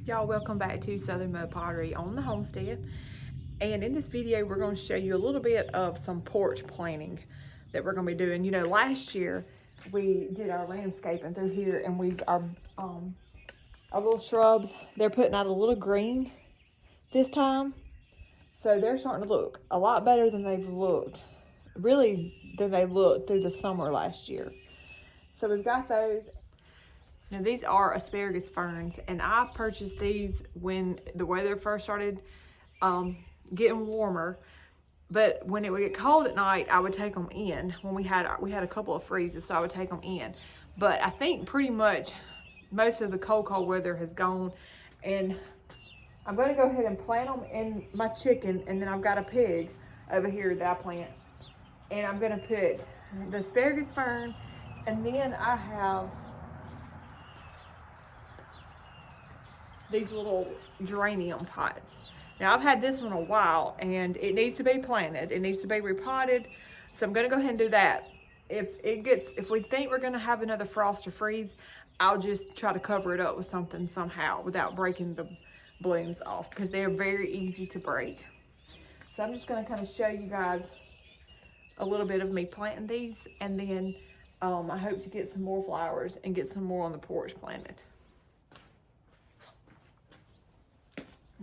Y'all, welcome back to Southern Mud Pottery on the Homestead. And in this video, we're going to show you a little bit of some porch planting that we're going to be doing. You know, last year we did our landscaping through here, and our little shrubs, they're putting out a little green this time. So they're starting to look a lot better than they've looked, really than they looked through the summer last year. So we've got those. Now these are asparagus ferns, and I purchased these when the weather first started getting warmer. But when it would get cold at night, I would take them in. When we had a couple of freezes, so I would take them in. But I think pretty much most of the cold weather has gone, and I'm going to go ahead and plant them in my chicken, and then I've got a pig over here that I plant. And I'm going to put the asparagus fern, and then I have these little geranium pots. Now I've had this one a while, and it needs to be planted. It needs to be repotted. So I'm gonna go ahead and do that. If we think we're gonna have another frost or freeze, I'll just try to cover it up with something somehow without breaking the blooms off, because they're very easy to break. So I'm just gonna kind of show you guys a little bit of me planting these, and then I hope to get some more flowers and get some more on the porch planted.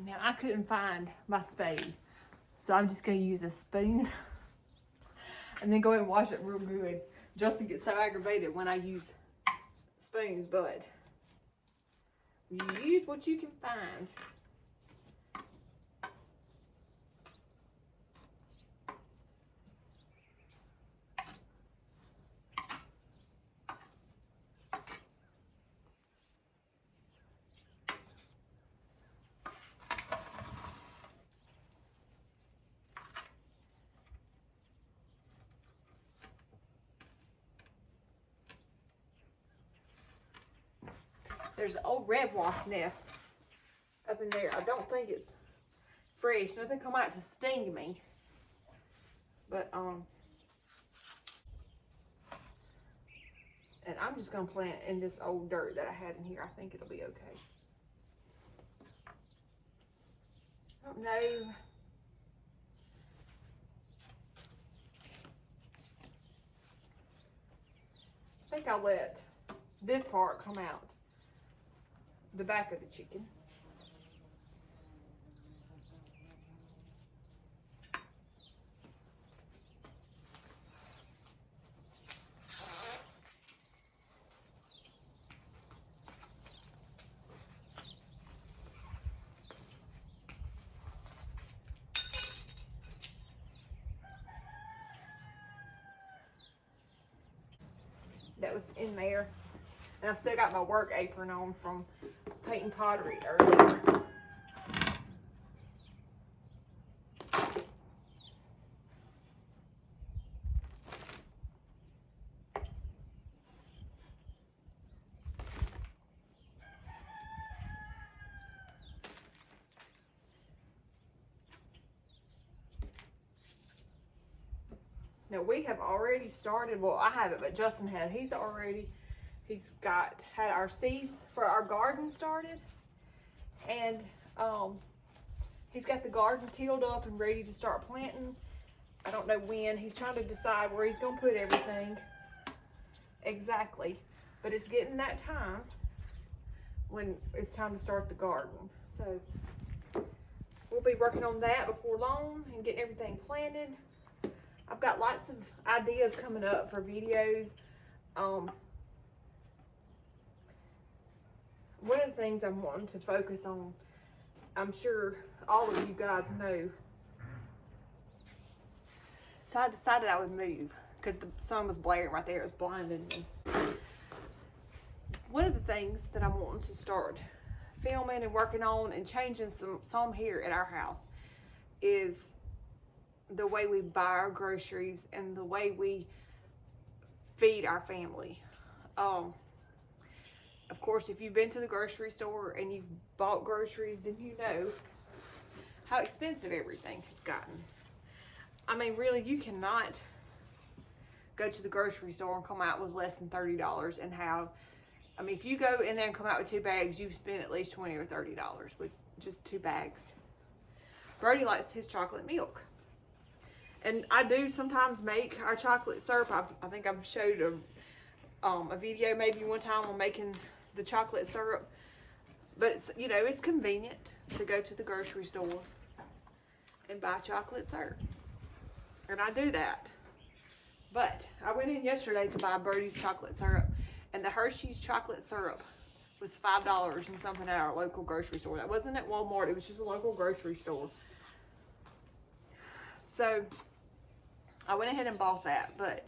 Now I couldn't find my spade, so I'm just gonna use a spoon and then go ahead and wash it real good. Justin gets so aggravated when I use spoons, but you use what you can find. There's an old red wasp nest up in there. I don't think it's fresh. Nothing come out to sting me. But and I'm just gonna plant in this old dirt that I had in here. I think it'll be okay. I don't know. I think I'll let this part come out the back of the chicken. That was in there. And I've still got my work apron on from painting pottery earlier. Now we have already started, well I haven't, but Justin had. He's had our seeds for our garden started, and he's got the garden tilled up and ready to start planting. I don't know when. He's trying to decide where he's gonna put everything exactly, but it's getting that time when it's time to start the garden. So we'll be working on that before long and getting everything planted. I've got lots of ideas coming up for videos. One of the things I'm wanting to focus on, I'm sure all of you guys know. So I decided I would move because the sun was blaring right there. It was blinding me. One of the things that I'm wanting to start filming and working on and changing some here at our house is the way we buy our groceries and the way we feed our family. Of course, if you've been to the grocery store and you've bought groceries, then you know how expensive everything has gotten. I mean, really, you cannot go to the grocery store and come out with less than $30 and have I mean, if you go in there and come out with 2 bags, you've spent at least $20 or $30 with just 2 bags. Brody likes his chocolate milk. And I do sometimes make our chocolate syrup. I think I've showed a video maybe one time on making the chocolate syrup. But it's, you know, it's convenient to go to the grocery store and buy chocolate syrup. And I do that. But I went in yesterday to buy Brody's chocolate syrup, and the Hershey's chocolate syrup was $5 and something at our local grocery store. That wasn't at Walmart, it was just a local grocery store. So I went ahead and bought that, but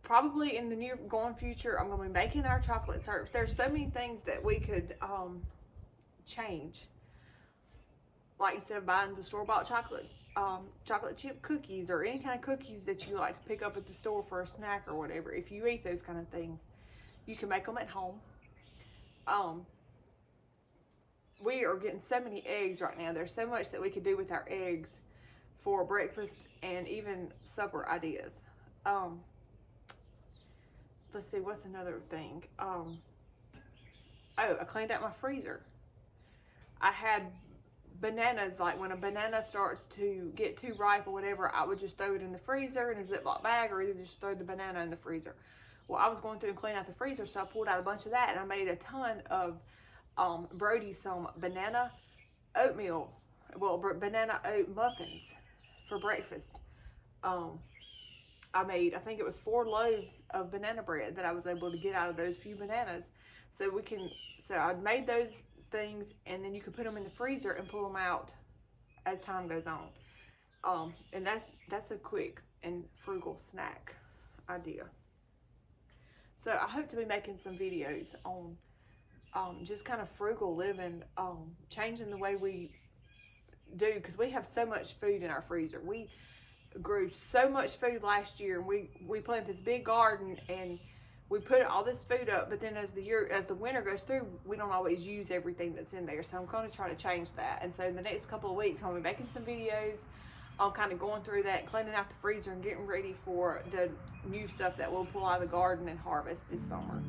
probably in the near going future, I'm going to be making our chocolate syrups. There's so many things that we could change. Like instead of buying the store-bought chocolate chip cookies or any kind of cookies that you like to pick up at the store for a snack or whatever, if you eat those kind of things, you can make them at home. We are getting so many eggs right now. There's so much that we could do with our eggs for breakfast and even supper ideas. Let's see, what's another thing? Oh, I cleaned out my freezer. I had bananas, like when a banana starts to get too ripe or whatever, I would just throw it in the freezer in a Ziploc bag, or either just throw the banana in the freezer. Well, I was going through and cleaning out the freezer, so I pulled out a bunch of that, and I made a ton of Brody some banana oatmeal, well, banana oat muffins for breakfast. I made, I think it was 4 loaves of banana bread that I was able to get out of those few bananas. So I made those things, and then you can put them in the freezer and pull them out as time goes on. And that's a quick and frugal snack idea. So I hope to be making some videos on just kind of frugal living, changing the way we do, because we have so much food in our freezer. We grew so much food last year, and we planted this big garden, and we put all this food up, but then as the winter goes through, we don't always use everything that's in there. So I'm going to try to change that. And so in the next couple of weeks, I'll be making some videos on kind of going through that, cleaning out the freezer, and getting ready for the new stuff that we'll pull out of the garden and harvest this summer.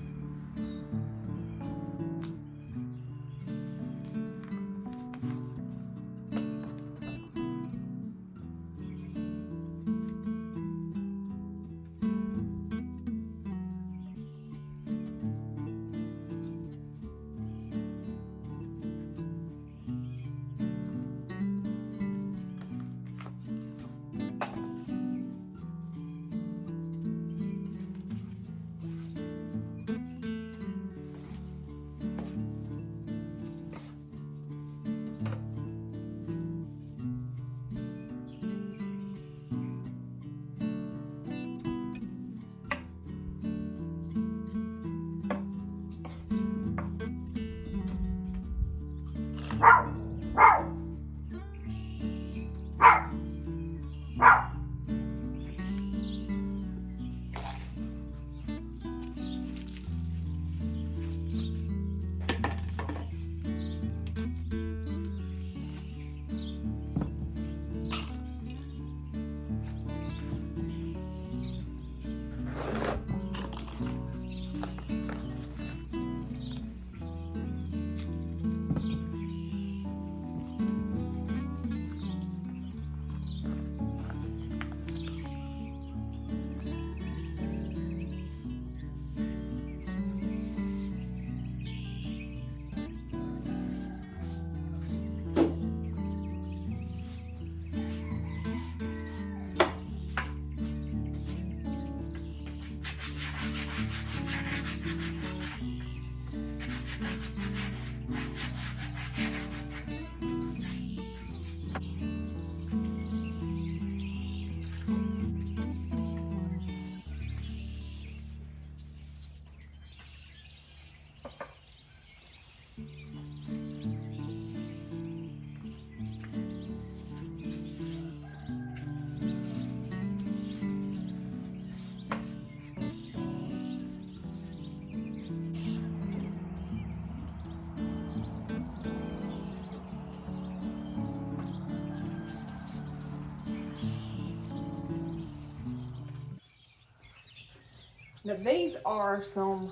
Now these are some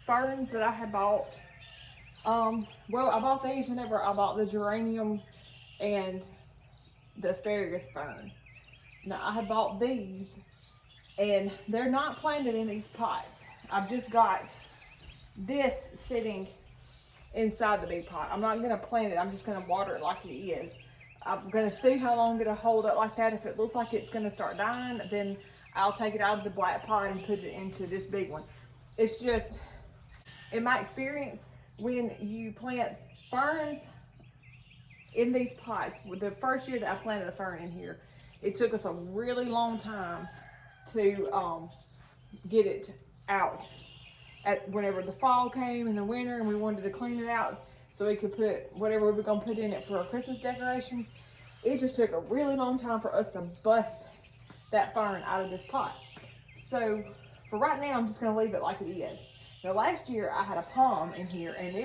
ferns that I had bought. Well, I bought these whenever I bought the geraniums and the asparagus fern. Now, I had bought these, and they're not planted in these pots. I've just got this sitting inside the big pot. I'm not going to plant it. I'm just going to water it like it is. I'm going to see how long it'll hold up like that. If it looks like it's going to start dying, then I'll take it out of the black pot and put it into this big one. It's just, in my experience, when you plant ferns in these pots, the first year that I planted a fern in here, it took us a really long time to get it out. Whenever the fall came and the winter and we wanted to clean it out so we could put whatever we were going to put in it for a Christmas decoration, it just took a really long time for us to bust that fern out of this pot. So for right now, I'm just going to leave it like it is. Now, last year I had a palm in here, and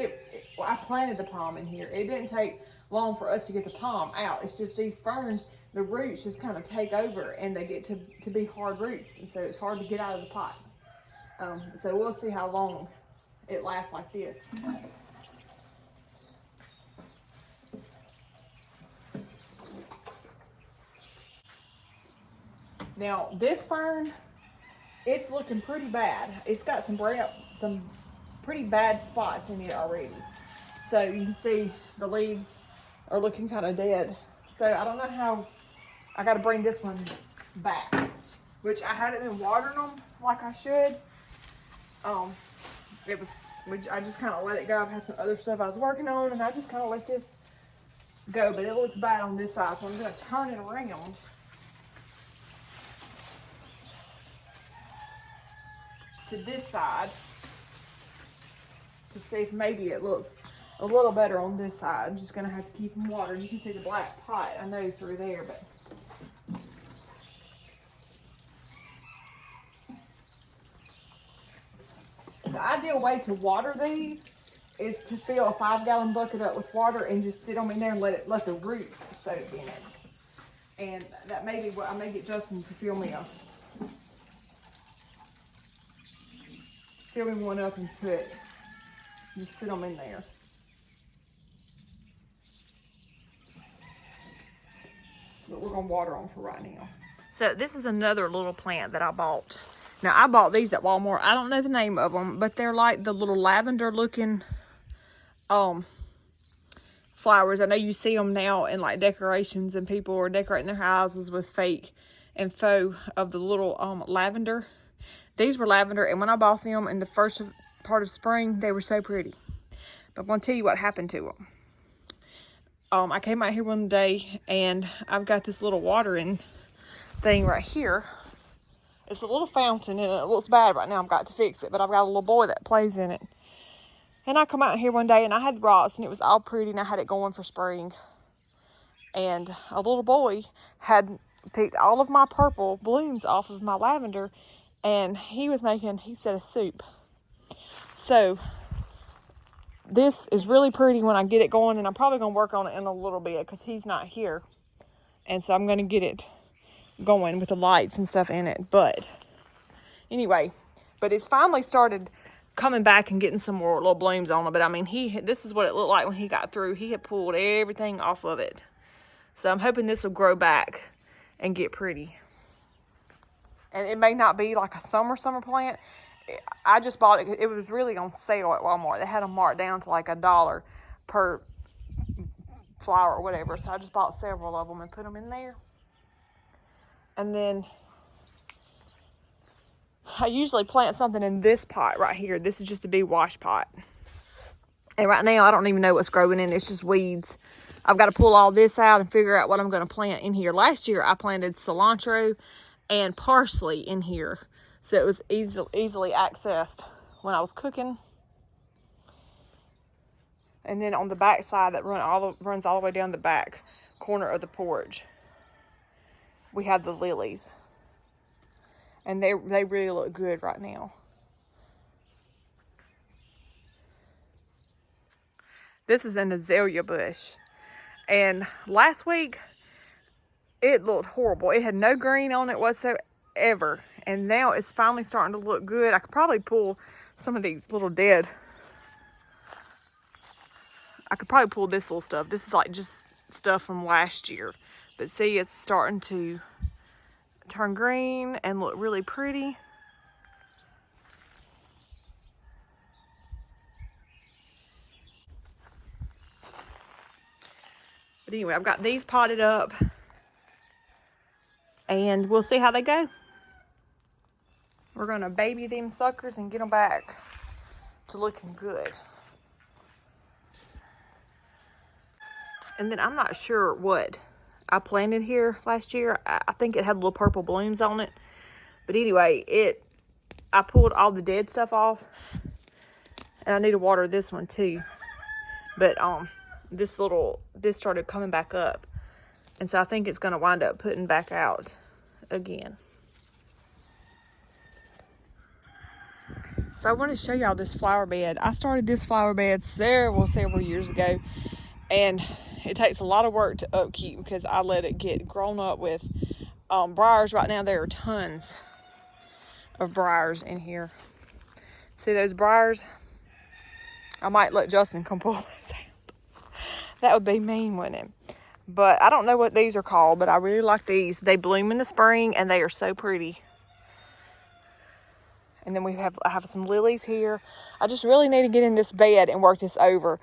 I planted the palm in here. It didn't take long for us to get the palm out. It's just these ferns, the roots just kind of take over, and they get to be hard roots, and so it's hard to get out of the pots. So we'll see how long it lasts like this. Now, this fern, it's looking pretty bad. It's got some pretty bad spots in it already. So you can see the leaves are looking kind of dead. So I don't know how, I got to bring this one back, which I haven't been watering them like I should. I just kind of let it go. I've had some other stuff I was working on, and I just kind of let this go, but it looks bad on this side, so I'm going to turn it around to this side to see if maybe it looks a little better on this side. I'm just going to have to keep them watered. You can see the black pot, I know, through there, but the ideal way to water these is to fill a 5-gallon bucket up with water and just sit them in there and let the roots soak in it. And that may be what I may get Justin to fill me one up and just sit them in there. But we're gonna water them for right now. So this is another little plant that I bought. Now, I bought these at Walmart. I don't know the name of them, but they're like the little lavender looking flowers. I know you see them now in like decorations, and people are decorating their houses with fake and faux of the little lavender. These were lavender, and when I bought them in the first part of spring, they were so pretty. But I'm going to tell you what happened to them. I came out here one day, and I've got this little watering thing right here. It's a little fountain, and it looks bad right now. I've got to fix it, but I've got a little boy that plays in it. And I come out here one day, and I had the rocks, and it was all pretty, and I had it going for spring. And a little boy had picked all of my purple blooms off of my lavender, and he said a soup. So this is really pretty when I get it going, and I'm probably going to work on it in a little bit because he's not here. And so I'm going to get it going with the lights and stuff in it. But anyway, it's finally started coming back and getting some more little blooms on it. But I mean, this is what it looked like when he got through. He had pulled everything off of it. So I'm hoping this will grow back and get pretty. And it may not be like a summer plant. I just bought it. It was really on sale at Walmart. They had them marked down to like $1 per flower or whatever. So I just bought several of them and put them in there. And then I usually plant something in this pot right here. This is just a big wash pot. And right now I don't even know what's growing in it. It's just weeds. I've got to pull all this out and figure out what I'm going to plant in here. Last year I planted cilantro and parsley in here. So it was easily accessed when I was cooking. And then on the back side that runs all the way down the back corner of the porch, we have the lilies. And they really look good right now. This is an azalea bush. And last week, it looked horrible. It had no green on it whatsoever. forever. And now it's finally starting to look good. I could probably pull some of these little dead. I could probably pull this little stuff. This is like just stuff from last year. But see, it's starting to turn green and look really pretty. But anyway, I've got these potted up and we'll see how they go. We're gonna baby them suckers and get them back to looking good. And then I'm not sure what I planted here last year. I think it had little purple blooms on it. But anyway, I pulled all the dead stuff off. And I need to water this one too. But this started coming back up. And so I think it's gonna wind up putting back out again. So I want to show y'all this flower bed. I started this flower bed several years ago. And it takes a lot of work to upkeep because I let it get grown up with briars. Right now there are tons of briars in here. See those briars? I might let Justin come pull those out. That would be mean, wouldn't it? But I don't know what these are called, but I really like these. They bloom in the spring and they are so pretty. And then I have some lilies here. I just really need to get in this bed and work this over.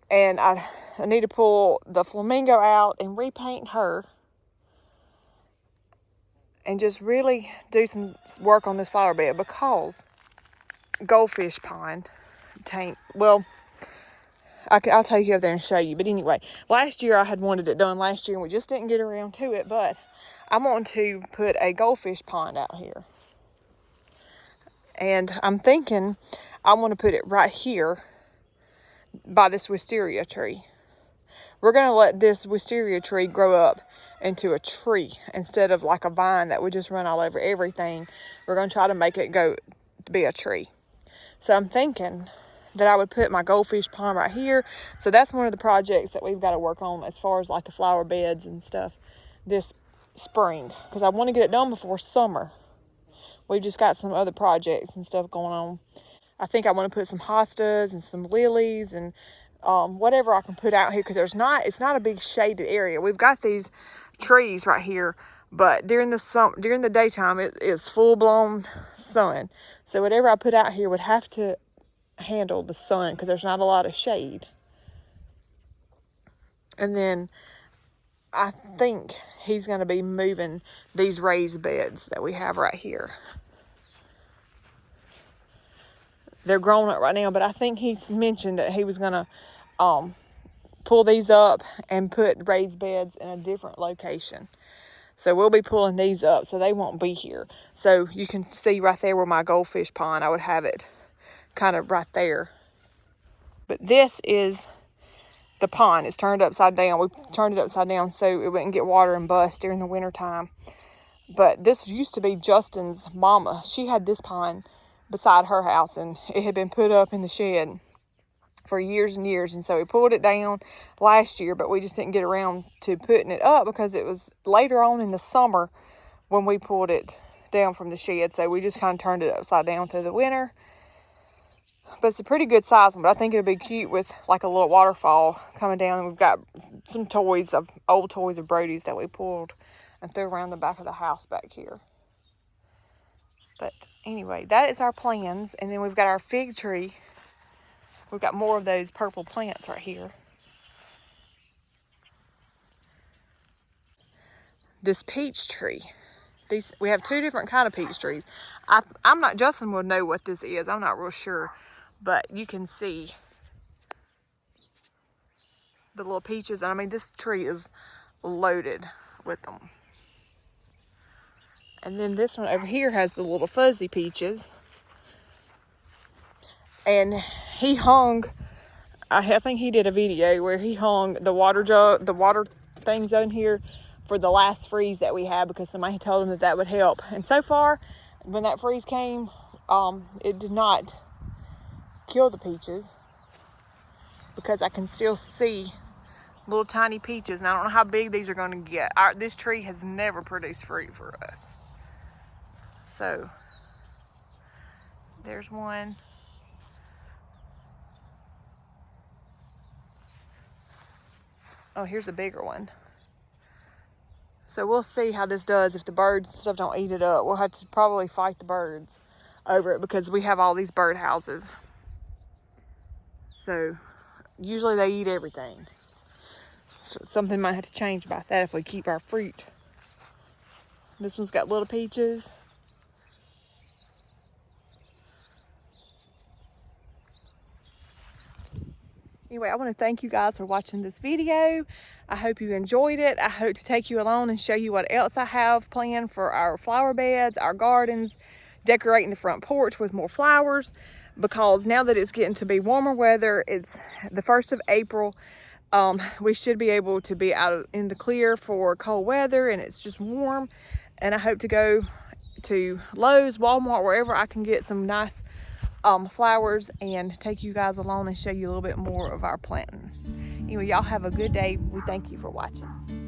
And I need to pull the flamingo out and repaint her. And just really do some work on this flower bed because goldfish pond tank, well, I'll take you up there and show you. But anyway, last year I had wanted it done last year and we just didn't get around to it. But I'm wanting to put a goldfish pond out here. And I'm thinking I want to put it right here by this wisteria tree. We're going to let this wisteria tree grow up into a tree instead of like a vine that would just run all over everything. We're going to try to make it go to be a tree. So I'm thinking that I would put my goldfish pond right here. So that's one of the projects that we've got to work on as far as like the flower beds and stuff this spring. Because I want to get it done before summer. We've just got some other projects and stuff going on. I think I want to put some hostas and some lilies and whatever I can put out here because it's not a big shaded area. We've got these trees right here, but during the daytime it is full blown sun. So whatever I put out here would have to handle the sun because there's not a lot of shade. And then I think he's going to be moving these raised beds that we have right here. They're grown up right now, but I think he's mentioned that he was going to pull these up and put raised beds in a different location. So we'll be pulling these up so they won't be here. So you can see right there where my goldfish pond, I would have it kind of right there. But this is the pond. It's turned upside down. We turned it upside down so it wouldn't get water and bust during the winter time. But this used to be Justin's mama. She had this pond beside her house and it had been put up in the shed for years and years. And so we pulled it down last year, but we just didn't get around to putting it up because it was later on in the summer when we pulled it down from the shed. So we just kind of turned it upside down through the winter. But it's a pretty good size one, but I think it'll be cute with like a little waterfall coming down. And we've got some old toys of Brody's that we pulled and threw around the back of the house back here. But anyway, that is our plans. And then we've got our fig tree. We've got more of those purple plants right here. This peach tree. We have two different kind of peach trees. Justin will know what this is. I'm not real sure. But you can see the little peaches. I mean, this tree is loaded with them. And then this one over here has the little fuzzy peaches. And he hung, I think he did a video where he hung the water things on here for the last freeze that we had because somebody told him that would help. And so far, when that freeze came, it did not kill the peaches because I can still see little tiny peaches. And I don't know how big these are going to get. This tree has never produced fruit for us. So there's one. Oh, here's a bigger one. So we'll see how this does. If the birds and stuff don't eat it up, we'll have to probably fight the birds over it because we have all these bird houses. So usually they eat everything. So something might have to change about that if we keep our fruit. This one's got little peaches. Anyway, I want to thank you guys for watching this video. I hope you enjoyed it. I hope to take you along and show you what else I have planned for our flower beds, our gardens, decorating the front porch with more flowers, because now that it's getting to be warmer weather, it's the 1st of April. We should be able to be out in the clear for cold weather, and it's just warm. And I hope to go to Lowe's, Walmart, wherever I can get some nice flowers and take you guys along and show you a little bit more of our planting. Anyway, y'all have a good day. We thank you for watching.